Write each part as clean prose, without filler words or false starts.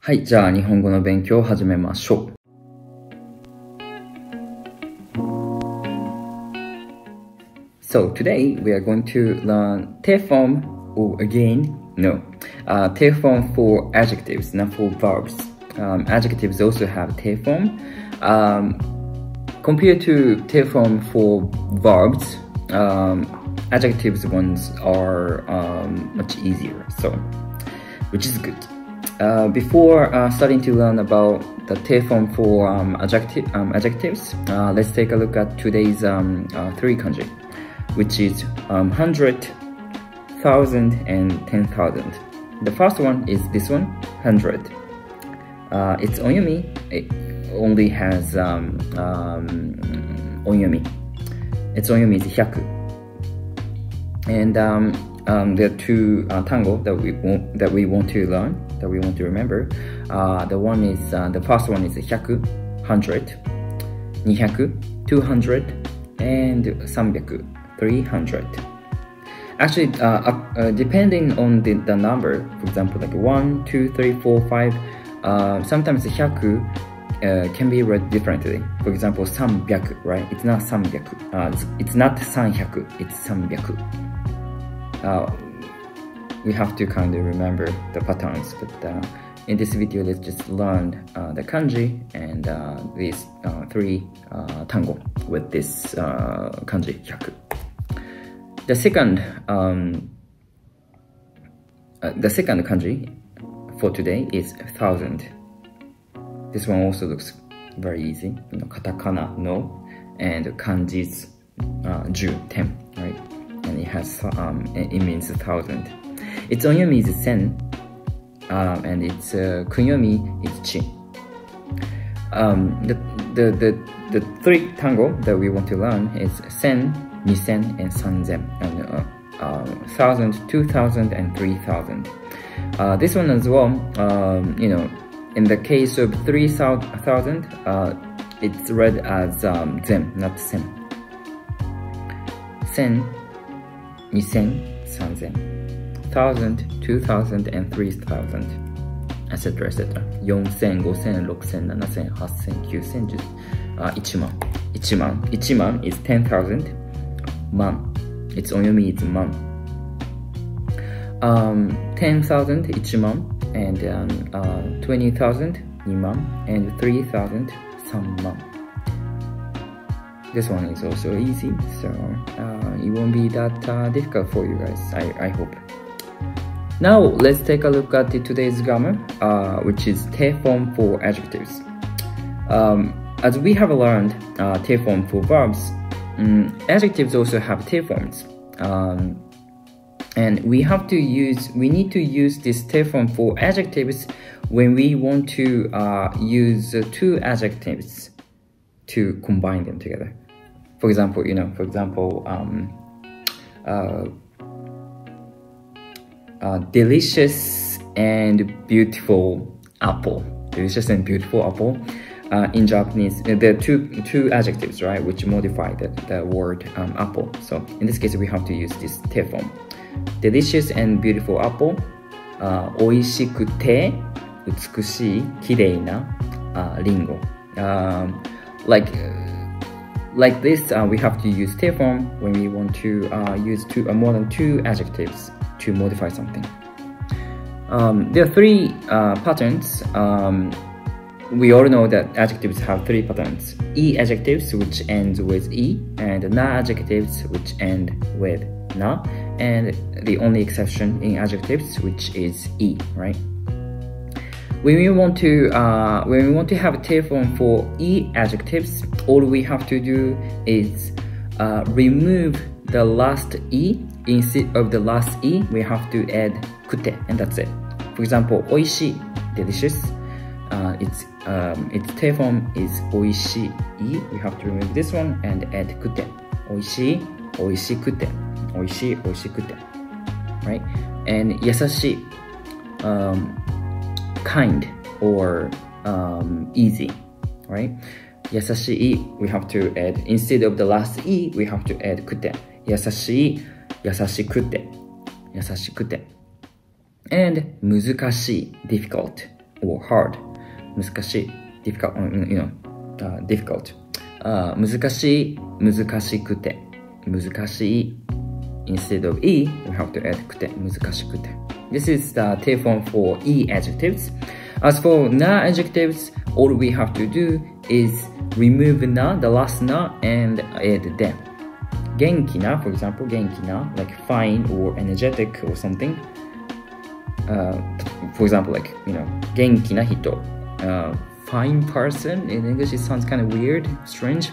はい、じゃあ日本語の勉強を始めましょう。So today we are going to learn te form, or again, no, te form for adjectives, not for verbs. Adjectives also have te form. Compared to te form for verbs, adjectives ones are much easier, so which is good. Before starting to learn about the te form for adjectives, let's take a look at today's three kanji, which is 100, 1000, and 10,000. The first one is this one, 100. It's onyomi. It only has onyomi. Its onyomi is 100. And there are two tango that we want to learn, that we want to remember. The one is the first one is 100, 100, 200, 200, and 300, 300. Actually, depending on the number, for example, like 1, 2, 3, 4, 5, sometimes 100 can be read differently. For example, 300, right? It's not 300. It's not 300. It's 300. We have to kind of remember the patterns, but in this video, let's just learn the kanji and these three tango with this kanji 100. The second kanji for today is 1000. This one also looks very easy. You know, katakana no and kanji's 10, 10, right? And it has it means 1000. Its onyomi is sen, and its kunyomi is chi. The three tango that we want to learn is sen, 2000, and 3000, and 1000, 2000, and 3000. This one as well, you know, in the case of 3000, it's read as zen, not sen. Sen, 2000, 3000, 1000, 2000, and 3000, etc., etc. 4000, 5000, 6000, 7000, 8000, 9000, 1,000. 1,000 is 10,000. Man, its onyomi is man. 10,000, 1,000, and 20,000, 2,000, and 3,000, 3,000. This one is also easy, so it won't be that difficult for you guys, I hope. Now let's take a look at today's grammar, which is te form for adjectives. As we have learned te form for verbs, adjectives also have te forms, and we need to use this te form for adjectives when we want to use two adjectives to combine them together. For example, you know, delicious and beautiful apple. Delicious and beautiful apple. In Japanese, there are two adjectives, right, which modify the word apple. So in this case, we have to use this te form. Delicious and beautiful apple. 美味しくて美しい綺麗なリンゴ。Like this, we have to use te form when we want to use more than two adjectives to modify something. There are three patterns. We all know that adjectives have three patterns. E adjectives, which ends with E, and na adjectives, which end with na, and the only exception in adjectives, which is E, right? When we want to have a te form for E adjectives, all we have to do is remove the last E. Instead of the last E, we have to add kute, and that's it. For example, 美味しい, delicious. Its te form is 美味しい. We have to remove this one and add kute. 美味しい, 美味しくて. 美味しい, 美味しくて. Right? And 優しい, kind or easy. Right? 優しい, we have to add, instead of the last E, we have to add kute. 優しい, 優しくて. 優しくて. And 難しい, difficult. or hard. 難しい difficult, difficult. 難しい、難しくて。難しい instead of e, we have to add くて、難しくて。This is the te form for e adjectives. As for na adjectives, all we have to do is remove na, the last na, and add de. 元気な, for example, 元気な, like fine or energetic or something. For example, like, 元気な人. Fine person, in English it sounds kind of weird, strange.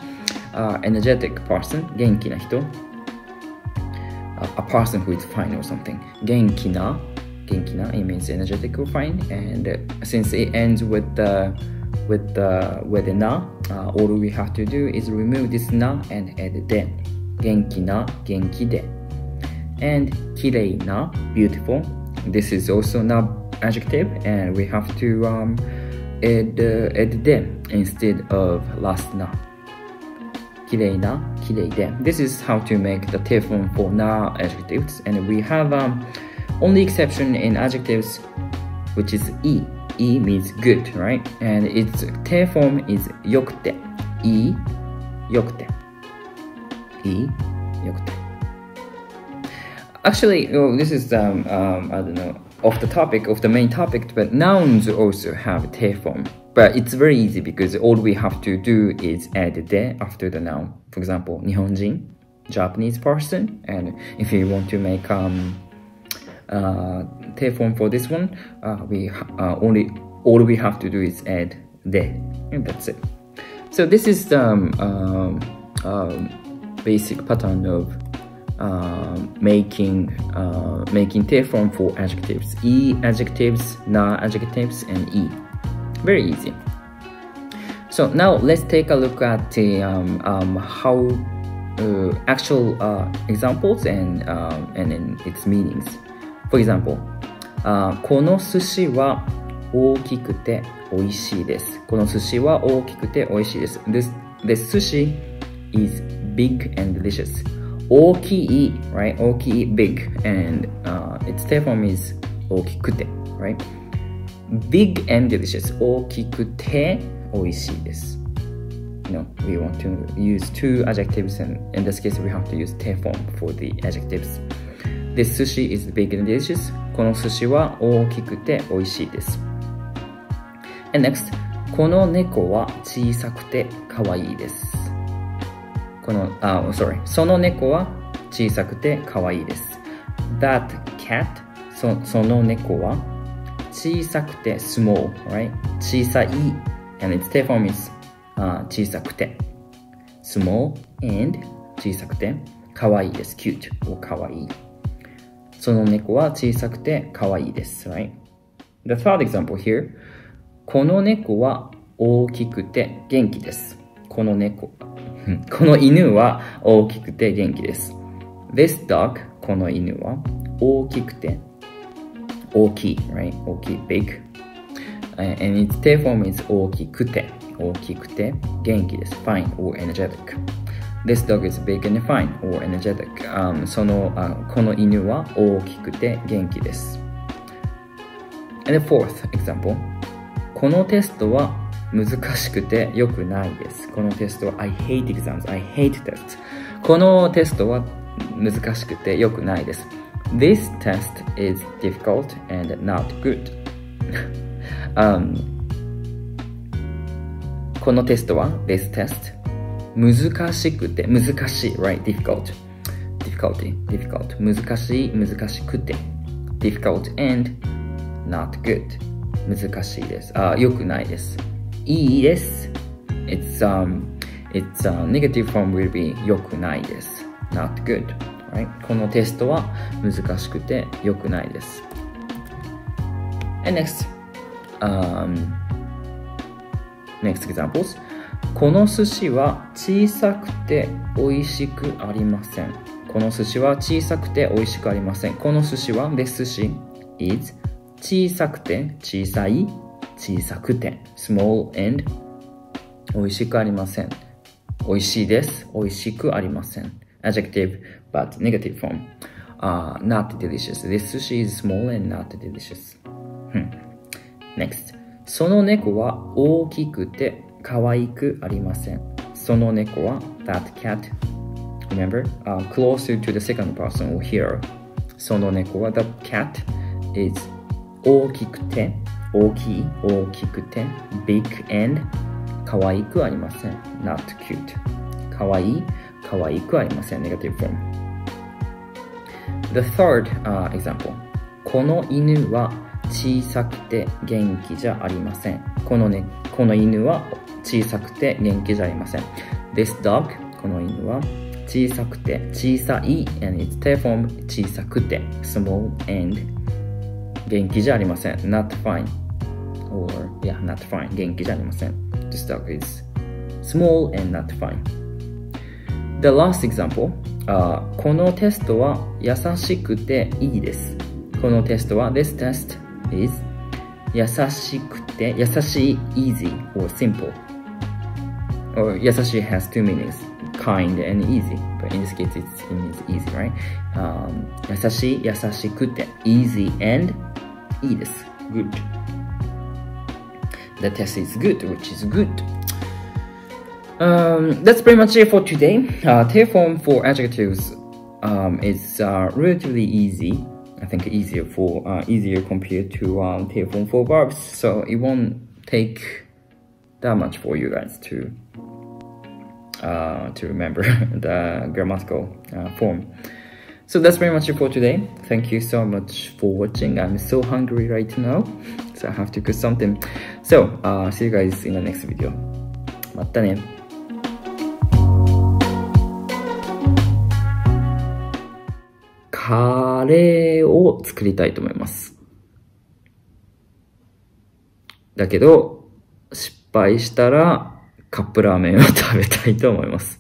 Energetic person, 元気な人. A person who is fine or something. 元気な, it means energetic or fine. And since it ends with the na, all we have to do is remove this na and add de. 元気な, 元気で. And 綺麗な, beautiful. This is also na adjective, and we have to add de instead of last na. 綺麗な, 綺麗で. This is how to make the te form for na adjectives, and we have only exception in adjectives, which is e. E means good, right? And its te form is よくて. E よくて. E よくて. Actually, this is I don't know, off the main topic, but nouns also have te form. But it's very easy because all we have to do is add de after the noun. For example, 日本人, Japanese person. And if you want to make te form for this one, all we have to do is add de, and that's it. So this is the basic pattern of making te form for adjectives. E adjectives, na adjectives, and e. Very easy. So now let's take a look at the how actual examples and its meanings. For example, この寿司は大きくて美味しいです。この寿司は大きくて美味しいです。This sushi is big and delicious. 大きい, right? 大きい, big, and its te form is 大きくて, right? Big and delicious. 大きくて美味しいです。We want to use two adjectives, and in this case, we have to use te form for the adjectives. This sushi is big and delicious. この寿司は大きくて美味しいです。And next, この猫は小さくて可愛いです。その猫は小さくて可愛いです。That cat, その猫は小さくて small, right? 小さい and its te form is 小さくて small and 小さくて可愛いです。cute or 可愛い。その猫は小さくて可愛いです。Right? The third example here. この猫は大きくて元気です。この犬は大きくて元気です。This dog, この犬は大きくて大きい、right? 大きい、big. And its te form is 大きくて元気です。Fine or energetic. This dog is big and fine or energetic. この犬は大きくて元気です。And the fourth example. このテストは難しくて良くないです。このテストは I hate exams. I hate tests. このテストは難しくて良くないです。This test is difficult and not good. このテストは This test 難しくて難しい right? difficult 難しくて difficult and not good 難しいです。良くないです。いいです。Its negative form will be 良くないです。not good, right? このテストは難しくて良くないです。And next examples. この寿司は小さくて美味しくありません。この寿司は小さくて美味しくありません。この寿司は This sushi is 小さくて小さい小さくて small and 美味しくありません。美味しいです。美味しくありません。Adjective but negative form. Not delicious. This sushi is small and not delicious. Next. その猫は大きくて可愛くありません。その猫は that cat. Remember, closer to the second person or here. その猫は that cat is 大きくて、大きくて big and 可愛くありません。not cute. 可愛くありません。negative form. The third example. この犬は小さくて元気じゃありません。この犬は小さくて元気じゃありません。This dog, この犬は小さくて、小さい and its te form 小さくて small and 元気じゃありません。not fine or yeah, not fine 元気じゃありません。This dog is small and not fine. The last example, このテストは優しくていいです。このテストは This test is 優しくて、優しい easy or simple. Or 優しい has two meanings, kind and easy. But in this case, it means easy, right? 優しくて easy and いいです。Good. The test is good, which is good. That's pretty much it for today. Te form for adjectives is relatively easy. I think easier compared to te form for verbs. So it won't take that much for you guys to remember the grammatical form. So that's pretty much it for today. Thank you so much for watching. I'm so hungry right now, so I have to cook something. So see you guys in the next video. またね。カレーを作りたいと思います。だけど、失敗したらカップラーメンを食べたいと思います。